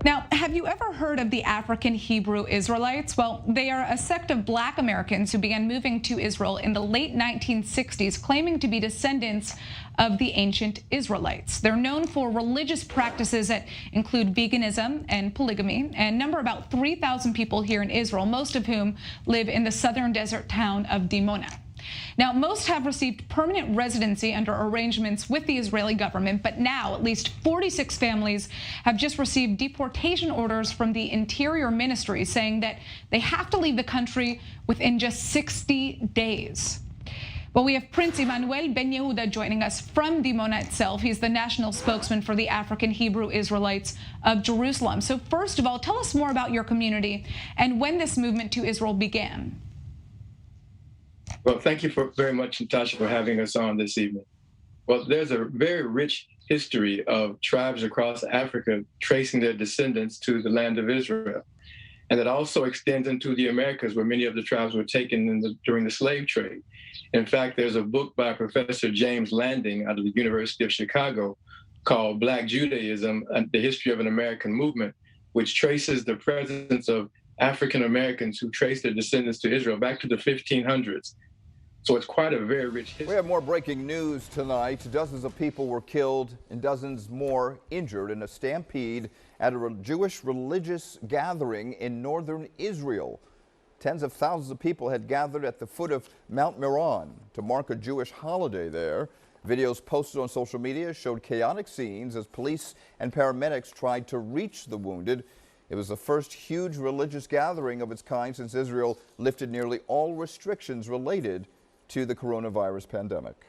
Now, have you ever heard of the African Hebrew Israelites? Well, they are a sect of Black Americans who began moving to Israel in the late 1960s, claiming to be descendants of the ancient Israelites. They're known for religious practices that include veganism and polygamy, and number about 3,000 people here in Israel, most of whom live in the southern desert town of Dimona. Now, most have received permanent residency under arrangements with the Israeli government, but now at least 46 families have just received deportation orders from the Interior Ministry saying that they have to leave the country within just 60 days. Well, we have Prince Emmanuel Ben Yehuda joining us from Dimona itself. He's the national spokesman for the African Hebrew Israelites of Jerusalem. So first of all, tell us more about your community and when this movement to Israel began. Well, thank you very much, Natasha, for having us on this evening. Well, there's a very rich history of tribes across Africa tracing their descendants to the land of Israel. And it also extends into the Americas, where many of the tribes were taken during the slave trade. In fact, there's a book by Professor James Landing out of the University of Chicago called Black Judaism, The History of an American Movement, which traces the presence of African Americans who trace their descendants to Israel back to the 1500s. So it's quite a very rich history. We have more breaking news tonight. Dozens of people were killed and dozens more injured in a stampede at a Jewish religious gathering in northern Israel. Tens of thousands of people had gathered at the foot of Mount Meron to mark a Jewish holiday there. Videos posted on social media showed chaotic scenes as police and paramedics tried to reach the wounded. It was the first huge religious gathering of its kind since Israel lifted nearly all restrictions related to the coronavirus pandemic.